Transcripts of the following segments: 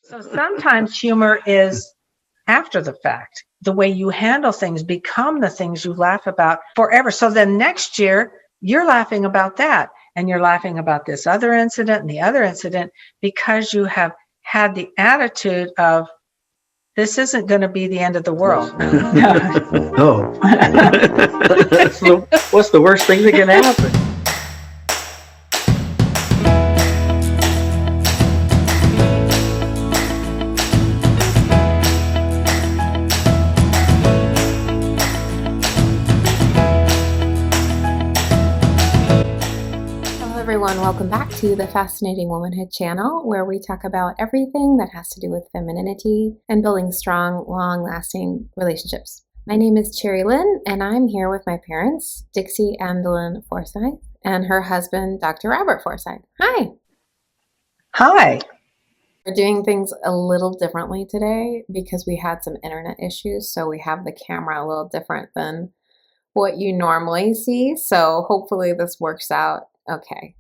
So sometimes humor is after the fact. The way you handle things become the things you laugh about forever. So then next year, you're laughing about that. And you're laughing about this other incident and the other incident because you have had the attitude of, this isn't going to be the end of the world. Oh. What's the worst thing that can happen? Everyone, welcome back to the Fascinating Womanhood channel, where we talk about everything that has to do with femininity and building strong, long-lasting relationships. My name is Cherry Lynn, and I'm here with my parents, Dixie Amdalyn Forsyth, and her husband, Dr. Robert Forsyth. Hi. Hi. We're doing things a little differently today because we had some internet issues, so we have the camera a little different than what you normally see, so hopefully this works out okay.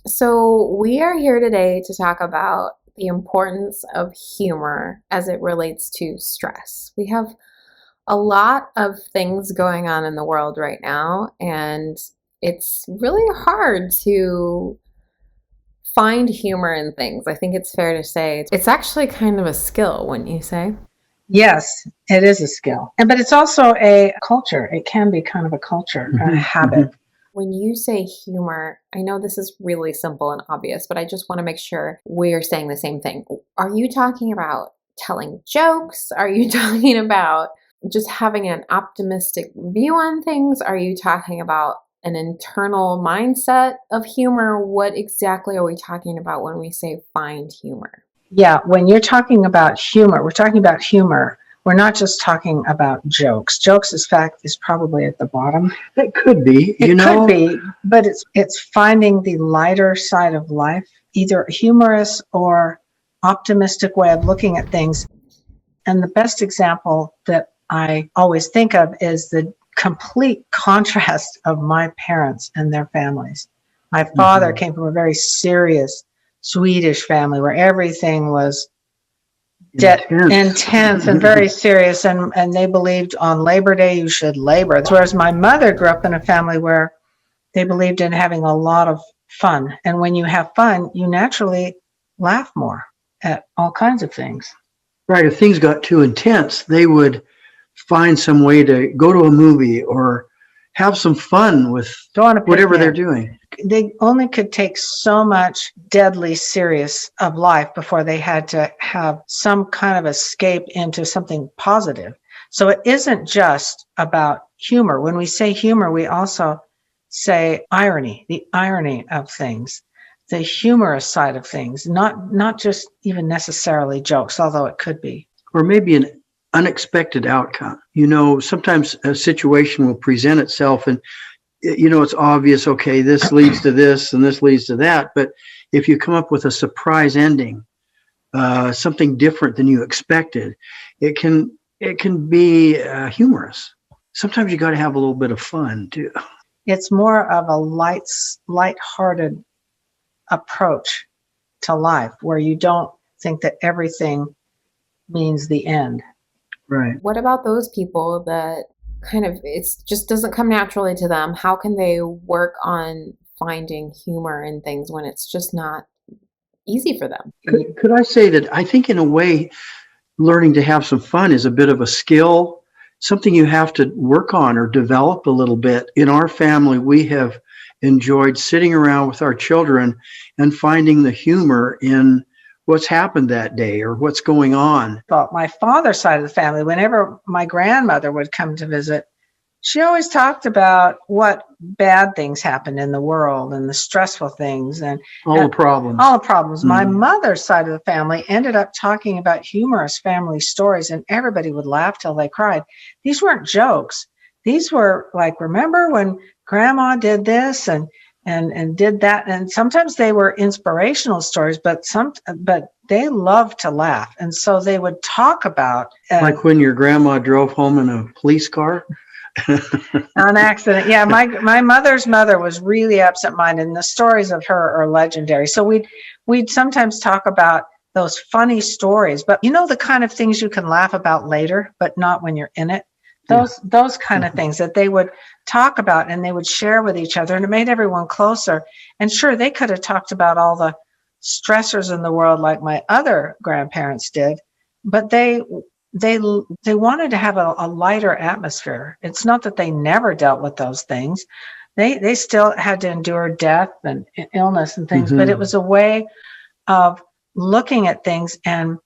So we are here today to talk about the importance of humor as it relates to stress. We have a lot of things going on in the world right now, and it's really hard to find humor in things. I think it's fair to say it's actually kind of a skill, wouldn't you say? Yes, it is a skill. But it's also a culture. It can be kind of a culture, a habit. When you say humor, I know this is really simple and obvious, but I just want to make sure we're saying the same thing. Are you talking about telling jokes? Are you talking about just having an optimistic view on things? Are you talking about an internal mindset of humor? What exactly are we talking about when we say find humor? Yeah, when you're talking about humor, we're talking about humor. We're not just talking about jokes. Jokes, in fact, is probably at the bottom. It could be, It could be, but it's finding the lighter side of life, either a humorous or optimistic way of looking at things. And the best example that I always think of is the complete contrast of my parents and their families. My father came from a very serious Swedish family where everything was intense and very serious, and they believed on Labor Day you should labor. Whereas my mother grew up in a family where they believed in having a lot of fun. And when you have fun, you naturally laugh more at all kinds of things. Right. If things got too intense, they would find some way to go to a movie or have some fun with whatever they're doing. They only could take so much deadly serious of life before they had to have some kind of escape into something positive. So it isn't just about humor. When we say humor, we also say irony, the irony of things, the humorous side of things, not just even necessarily jokes, although it could be. Or maybe an unexpected outcome. Sometimes a situation will present itself and it's obvious, okay, this leads to this and this leads to that. But if you come up with a surprise ending, something different than you expected, it can be humorous. Sometimes you got to have a little bit of fun too. It's more of a lighthearted approach to life where you don't think that everything means the end. Right. What about those people that kind of it just doesn't come naturally to them? How can they work on finding humor in things when it's just not easy for them? Could I say that I think in a way learning to have some fun is a bit of a skill, something you have to work on or develop a little bit. In our family, we have enjoyed sitting around with our children and finding the humor in what's happened that day or what's going on. But my father's side of the family, whenever my grandmother would come to visit, she always talked about what bad things happened in the world and the stressful things and all the problems. Mm-hmm. My mother's side of the family ended up talking about humorous family stories, and everybody would laugh till they cried. These weren't jokes. These were like, remember when grandma did this and did that, and sometimes they were inspirational stories, but they loved to laugh, and so they would talk about like when your grandma drove home in a police car on accident. Yeah, my mother's mother was really absent-minded, and the stories of her are legendary. So we'd sometimes talk about those funny stories, but you know, the kind of things you can laugh about later, but not when you're in it. Those kind of things that they would talk about and they would share with each other, and it made everyone closer. And sure, they could have talked about all the stressors in the world like my other grandparents did, but they wanted to have a lighter atmosphere. It's not that they never dealt with those things. They still had to endure death and illness and things, but it was a way of looking at things and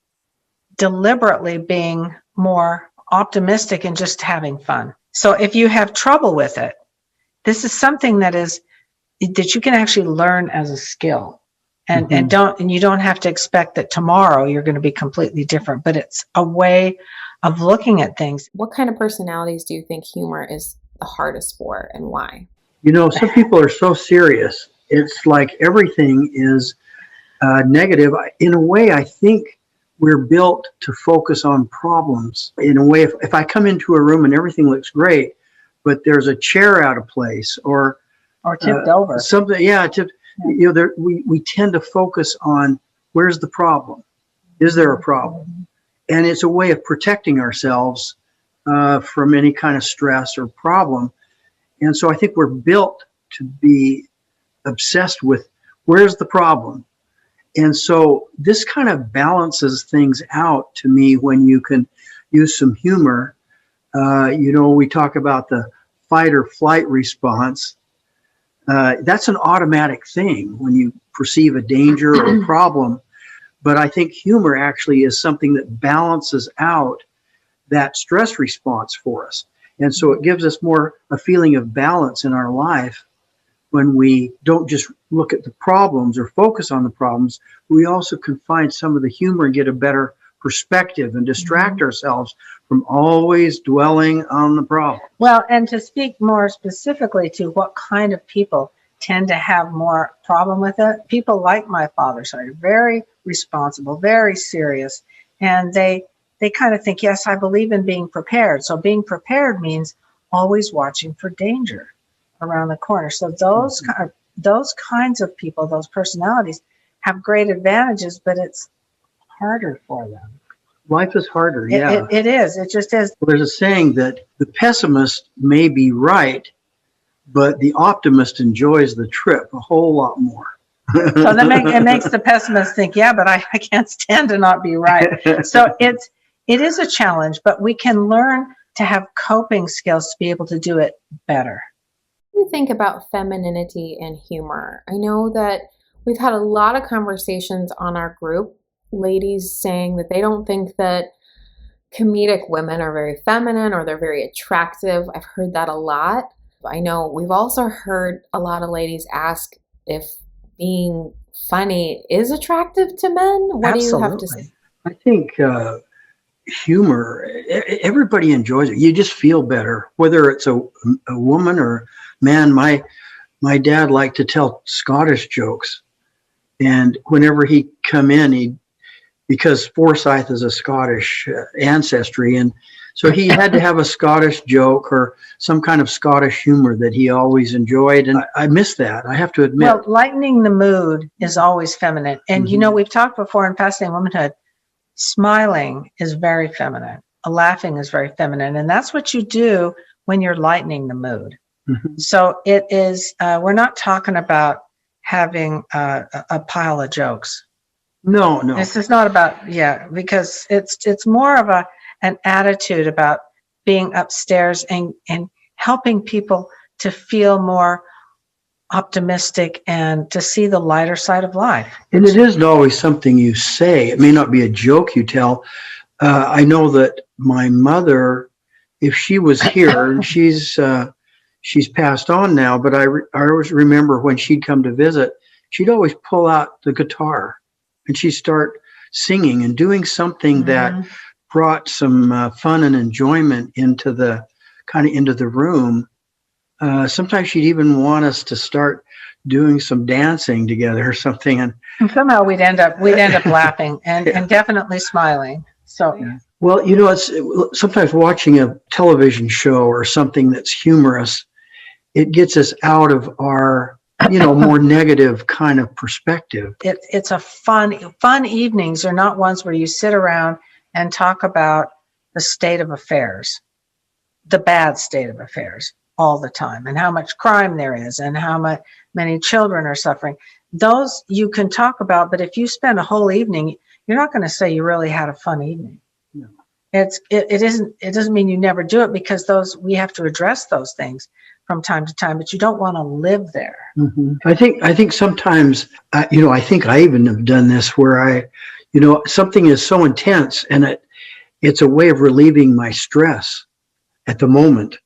deliberately being more optimistic and just having fun. So if you have trouble with it, this is something that you can actually learn as a skill. And you don't have to expect that tomorrow you're going to be completely different, but it's a way of looking at things. What kind of personalities do you think humor is the hardest for, and why? You know, some people are so serious. It's like everything is negative. In a way, I think we're built to focus on problems. In a way, if I come into a room and everything looks great, but there's a chair out of place or tipped over. Something, you know, we tend to focus on where's the problem? Is there a problem? And it's a way of protecting ourselves from any kind of stress or problem. And so I think we're built to be obsessed with where's the problem? And so this kind of balances things out to me when you can use some humor. You know, we talk about the fight or flight response. That's an automatic thing when you perceive a danger or a problem. But I think humor actually is something that balances out that stress response for us. And so it gives us more a feeling of balance in our life when we don't just look at the problems or focus on the problems. We also can find some of the humor and get a better perspective and distract ourselves from always dwelling on the problem. Well, and to speak more specifically to what kind of people tend to have more problem with it, people like my father's side, very responsible, very serious, and they kind of think, yes, I believe in being prepared. So being prepared means always watching for danger around the corner. So those kinds of people, those personalities, have great advantages, but it's harder for them. Life is harder, yeah. It is. It just is. Well, there's a saying that the pessimist may be right, but the optimist enjoys the trip a whole lot more. So it makes the pessimist think, yeah, but I can't stand to not be right. So it is a challenge, but we can learn to have coping skills to be able to do it better. What do you think about femininity and humor? I know that we've had a lot of conversations on our group, ladies saying that they don't think that comedic women are very feminine or they're very attractive. I've heard that a lot. I know we've also heard a lot of ladies ask if being funny is attractive to men. What do you have to say? I think humor, everybody enjoys it. You just feel better, whether it's a woman or man. My dad liked to tell Scottish jokes, and whenever he'd come in, because Forsyth is a Scottish ancestry, and so he had to have a Scottish joke or some kind of Scottish humor that he always enjoyed. And I miss that, I have to admit. Well, lightening the mood is always feminine. And, you know, we've talked before in Fascinating Womanhood, smiling is very feminine. Laughing is very feminine. And that's what you do when you're lightening the mood. So it is, we're not talking about having a pile of jokes. No. This is not about, because it's more of an attitude about being upstairs and helping people to feel more optimistic and to see the lighter side of life. And it isn't always something you say. It may not be a joke you tell. I know that my mother, if she was here, and she's passed on now, but I always remember when she'd come to visit, she'd always pull out the guitar and she'd start singing and doing something that brought some fun and enjoyment into the room. Sometimes she'd even want us to start doing some dancing together or something, and somehow we'd end up laughing and definitely smiling. So well, you know, it's sometimes watching a television show or something that's humorous, it gets us out of our more negative kind of perspective. It's a fun evenings are not ones where you sit around and talk about the state of affairs, the bad state of affairs all the time, and how much crime there is and how many children are suffering. Those you can talk about, but if you spend a whole evening, you're not going to say you really had a fun evening. No. It doesn't mean you never do it, because we have to address those things from time to time, but you don't want to live there. Mm-hmm. I think sometimes, I think I even have done this where something is so intense and it's a way of relieving my stress at the moment.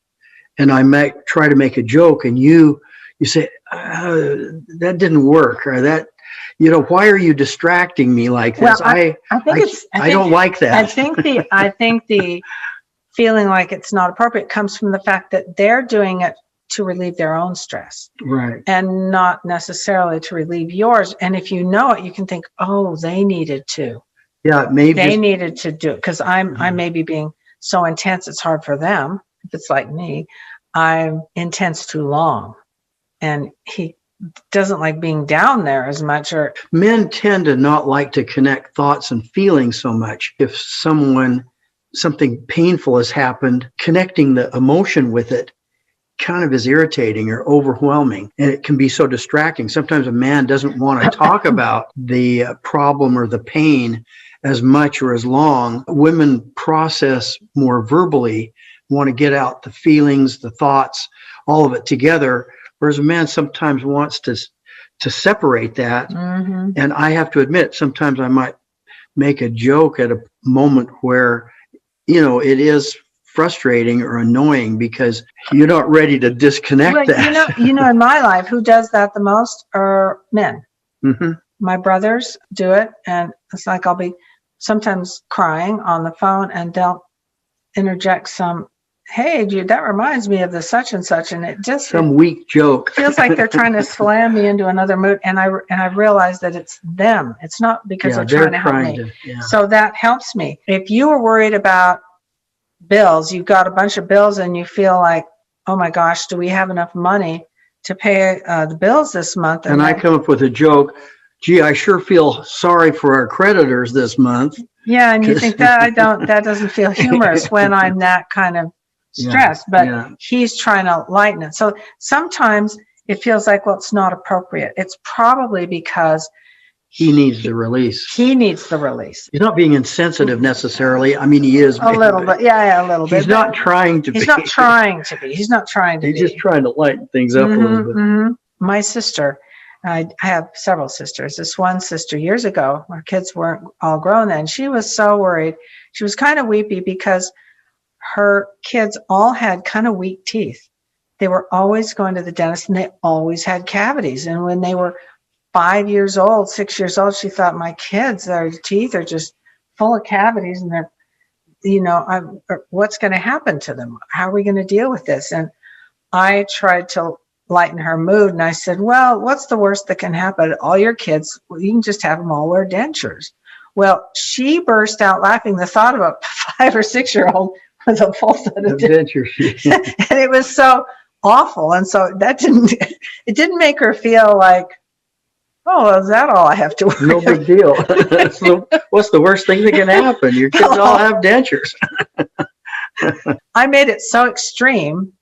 And I might try to make a joke, and you say, that didn't work, or that, why are you distracting me like this? Well, I don't like that. I think the feeling like it's not appropriate comes from the fact that they're doing it to relieve their own stress, right, and not necessarily to relieve yours. And if you know it, you can think, oh, they needed to. Yeah, maybe they needed to do it, because I may be being so intense it's hard for them. If it's like me, I'm intense too long, and he doesn't like being down there as much. Or men tend to not like to connect thoughts and feelings so much. If something painful has happened, connecting the emotion with it kind of is irritating or overwhelming, and it can be so distracting. Sometimes a man doesn't want to talk about the problem or the pain as much or as long. Women process more verbally, want to get out the feelings, the thoughts, all of it together, whereas a man sometimes wants to separate that. mm-hmm. And I have to admit, sometimes I might make a joke at a moment where it is frustrating or annoying because you're not ready to disconnect that. In my life, who does that the most are men. Mm-hmm. My brothers do it, and it's like I'll be sometimes crying on the phone, and they'll interject some, hey, dude, that reminds me of the such and such, and it just weak joke. feels like they're trying to slam me into another mood, and I realize that it's them. It's not because they're trying to help me. So that helps me. If you were worried about bills, you've got a bunch of bills, and you feel like, oh my gosh, do we have enough money to pay the bills this month? And I come up with a joke. Gee, I sure feel sorry for our creditors this month. Yeah, and you think that doesn't feel humorous when I'm that kind of stressed, but he's trying to lighten it. So sometimes it feels like, well, it's not appropriate. It's probably because he needs the release. He needs the release. He's not being insensitive necessarily. I mean, he is. A little bit. Yeah, a little bit. He's not trying to be. He's not trying to be. He's not trying to be. He's just trying to lighten things up a little bit. Mm-hmm. My sister, I have several sisters. This one sister years ago, our kids weren't all grown then. She was so worried. She was kind of weepy because her kids all had kind of weak teeth. They were always going to the dentist, and they always had cavities. And when they were 5 years old, 6 years old, she thought, my kids, their teeth are just full of cavities, and they're, what's going to happen to them? How are we going to deal with this? And I tried to lighten her mood, and I said, well, what's the worst that can happen? All your kids, you can just have them all wear dentures. Well, she burst out laughing. The thought of a 5 or 6 year old with a full set of dentures. And it was so awful. And so it didn't make her feel like, oh, is that all I have to worry No big deal. What's the worst thing that can happen? Your kids all have dentures. I made it so extreme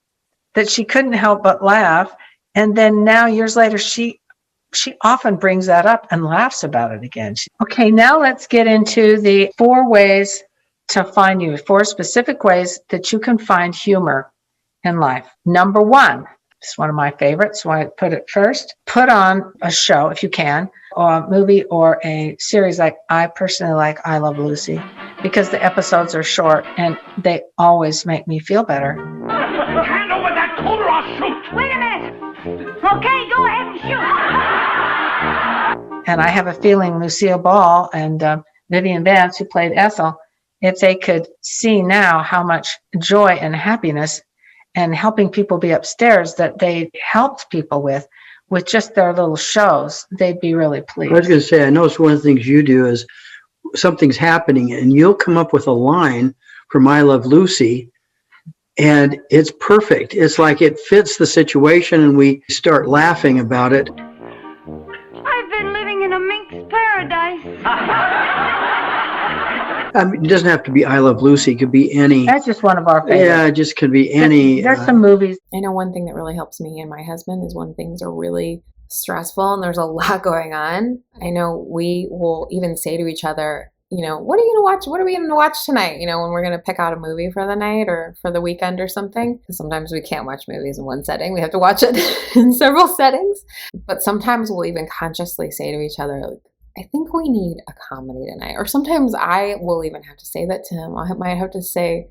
that she couldn't help but laugh. And then now, years later, she often brings that up and laughs about it again. Okay, now let's get into the 4 ways to find you, 4 specific ways that you can find humor in life. Number 1. It's one of my favorites, so I put it first. Put on a show, if you can, or a movie or a series like I personally like I Love Lucy, because the episodes are short and they always make me feel better. Hand over that coat or I'll shoot. Wait a minute. Okay, go ahead and shoot. And I have a feeling Lucille Ball and Vivian Vance, who played Ethel, if they could see now how much joy and happiness and helping people be upstairs that they helped people with just their little shows, they'd be really pleased. I was going to say, I noticed one of the things you do is something's happening and you'll come up with a line from I Love Lucy, and it's perfect. It's like it fits the situation, and we start laughing about it. I've been living in a mink's paradise. I mean, it doesn't have to be I Love Lucy. It could be any. That's just one of our favorites. Yeah, it just could be any. There's some movies. I know one thing that really helps me and my husband is when things are really stressful and there's a lot going on. I know we will even say to each other, you know, what are you going to watch? What are we going to watch tonight? You know, when we're going to pick out a movie for the night or for the weekend or something. Because sometimes we can't watch movies in one setting. We have to watch it in several settings. But sometimes we'll even consciously say to each other, like, I think we need a comedy tonight. Or sometimes I will even have to say that to him. I might have to say,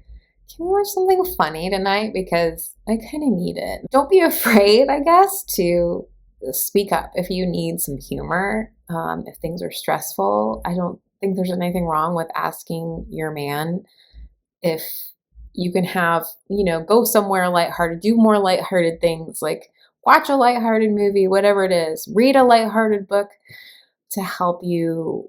can we watch something funny tonight? Because I kind of need it. Don't be afraid, I guess, to speak up if you need some humor. If things are stressful, I don't think there's anything wrong with asking your man if you can have, you know, go somewhere lighthearted, do more lighthearted things, like watch a lighthearted movie, whatever it is, read a lighthearted book to help you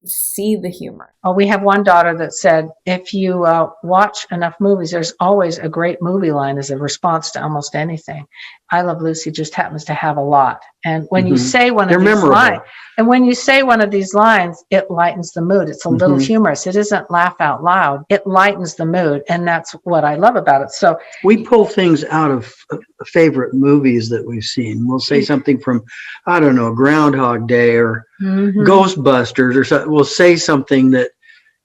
see the humor. Oh, we have one daughter that said, if you watch enough movies, there's always a great movie line as a response to almost anything. I Love Lucy just happens to have a lot. And when you say one of these lines, it lightens the mood. It's a little humorous. It isn't laugh out loud. It lightens the mood. And that's what I love about it. So we pull things out of favorite movies that we've seen. We'll say something from, I don't know, Groundhog Day or Ghostbusters or something. We'll say something that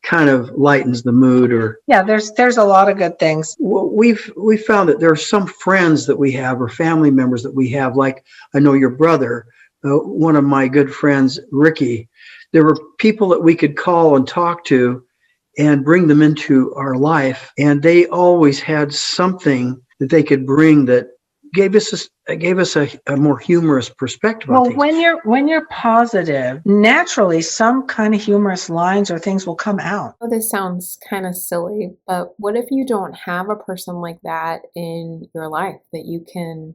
kind of lightens the mood. Or there's a lot of good things. We've found that there are some friends that we have or family members that we have, like I know your brother, one of my good friends, Ricky. There were people that we could call and talk to and bring them into our life, and they always had something that they could bring that gave us a more humorous perspective on things. When you're positive, naturally some kind of humorous lines or things will come out. Oh, this sounds kind of silly, but what if you don't have a person like that in your life that you can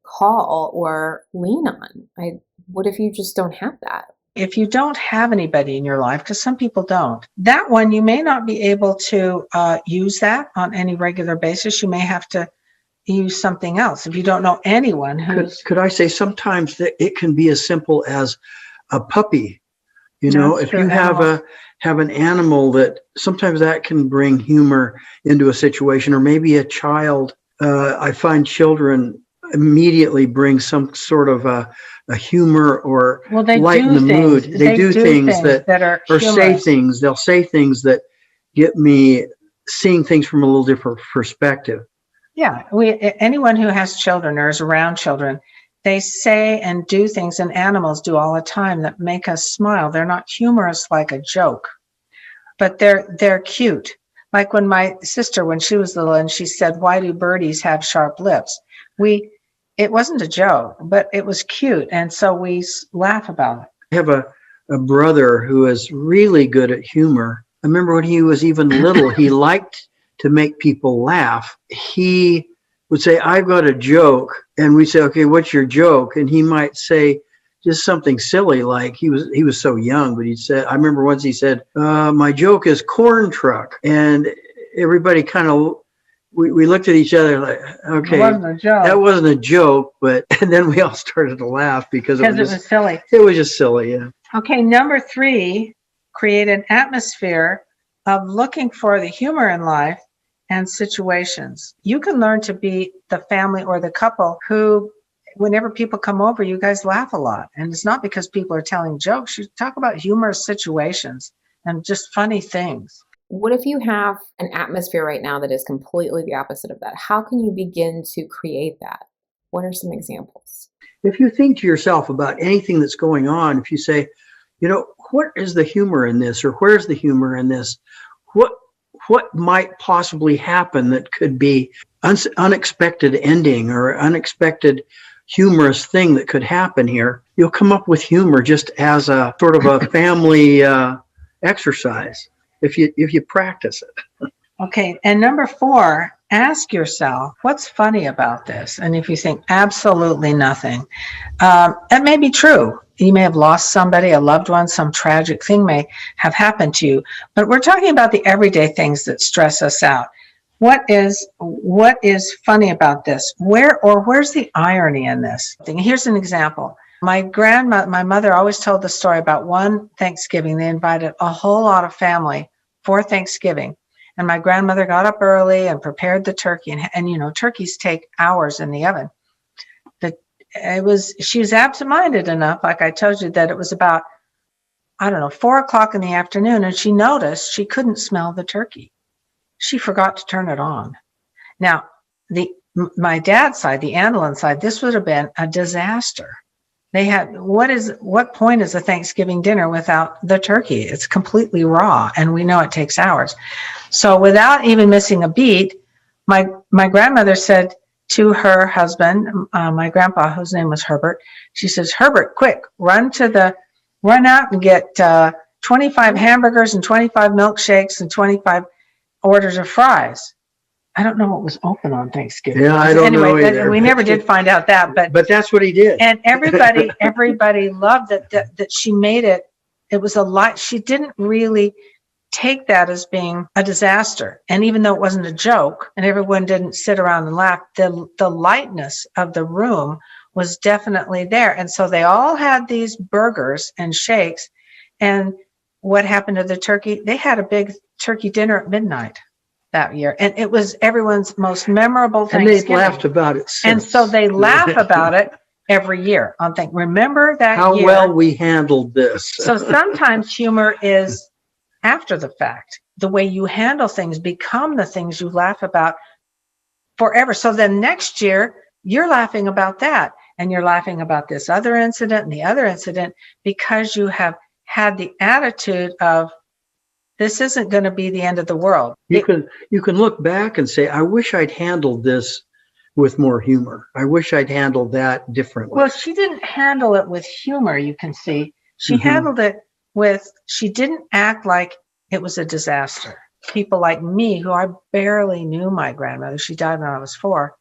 call or lean on? What if you just don't have that? If you don't have anybody in your life, because some people don't, that one, you may not be able to use that on any regular basis. You may have to use something else if you don't know anyone who's... Could I say sometimes that it can be as simple as a puppy? You know, if you have an animal, that sometimes that can bring humor into a situation, or maybe a child. I find children immediately bring some sort of a humor or lighten the mood. They do things that are or say things. They'll say things that get me seeing things from a little different perspective. Yeah, anyone who has children or is around children, they say and do things, and animals do all the time, that make us smile. They're not humorous like a joke, but they're cute. Like when my sister, when she was little, and she said, "Why do birdies have sharp lips?" It wasn't a joke, but it was cute, and so we laugh about it. I have a brother who is really good at humor. I remember when he was even little, he liked to make people laugh. He would say, "I've got a joke," and we say, "Okay, what's your joke?" And he might say just something silly, like he was so young, but he said, I remember once he said, "My joke is corn truck," and everybody kind of we looked at each other like, okay, that wasn't a joke, but and then we all started to laugh because it was silly. It was just silly, yeah. Okay, number 3, create an atmosphere of looking for the humor in life and situations. You can learn to be the family or the couple who, whenever people come over, you guys laugh a lot. And it's not because people are telling jokes. You talk about humorous situations and just funny things. What if you have an atmosphere right now that is completely the opposite of that? How can you begin to create that? What are some examples? If you think to yourself about anything that's going on, if you say, you know, what is the humor in this? Or where's the humor in this? What might possibly happen that could be unexpected ending or unexpected humorous thing that could happen here? You'll come up with humor just as a sort of a family exercise if you practice it. Okay, and number 4, ask yourself, what's funny about this? And if you think absolutely nothing, that may be true. You may have lost somebody, a loved one, some tragic thing may have happened to you. But we're talking about the everyday things that stress us out. what is funny about this? Where's the irony in this? Here's an example. My mother always told the story about one Thanksgiving. They invited a whole lot of family for Thanksgiving. And my grandmother got up early and prepared the turkey. And you know, turkeys take hours in the oven. She was absent-minded enough, like I told you, that it was about, I don't know, 4 o'clock in the afternoon. And she noticed she couldn't smell the turkey. She forgot to turn it on. Now, my dad's side, the Andelin side, this would have been a disaster. They had, what point is a Thanksgiving dinner without the turkey? It's completely raw, and we know it takes hours. So without even missing a beat, my grandmother said to her husband, my grandpa, whose name was Herbert, she says, Herbert, quick, run out and get 25 hamburgers and 25 milkshakes and 25 orders of fries. I don't know what was open on Thanksgiving. Yeah, I don't know either. We never did find out that, but that's what he did. And everybody loved that she made it. It was a light. She didn't really take that as being a disaster. And even though it wasn't a joke and everyone didn't sit around and laugh, the lightness of the room was definitely there. And so they all had these burgers and shakes. And what happened to the turkey? They had a big turkey dinner at midnight that year. And it was everyone's most memorable Thanksgiving. And they've laughed about it since. And so they laugh about it every year on Thanksgiving. Remember that how year? well we handled this. So sometimes humor is after the fact. The way you handle things become the things you laugh about forever. So then next year, you're laughing about that. And you're laughing about this other incident and the other incident because you have had the attitude of, this isn't going to be the end of the world. You can look back and say, I wish I'd handled this with more humor. I wish I'd handled that differently. Well, she didn't handle it with humor, you can see. She handled it she didn't act like it was a disaster. People like me, who I barely knew my grandmother, she died when I was 4.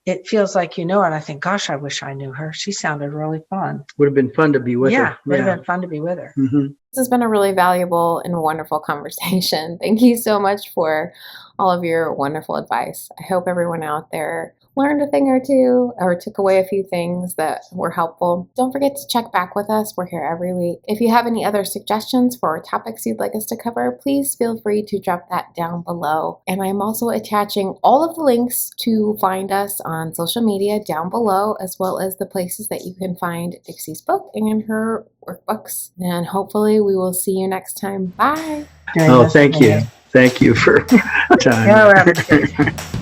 It feels like you know her, and I think, gosh, I wish I knew her. She sounded really fun. Would have been fun to be with her. Yeah, would have been fun to be with her. This has been a really valuable and wonderful conversation. Thank you so much for all of your wonderful advice. I hope everyone out there learned a thing or two or took away a few things that were helpful. Don't forget to check back with us. We're here every week. If you have any other suggestions for topics you'd like us to cover, please feel free to drop that down below. And I'm also attaching all of the links to find us on social media down below, as well as the places that you can find Dixie's book and her workbooks. And hopefully we will see you next time. Bye. Oh, thank you. Thank you for time.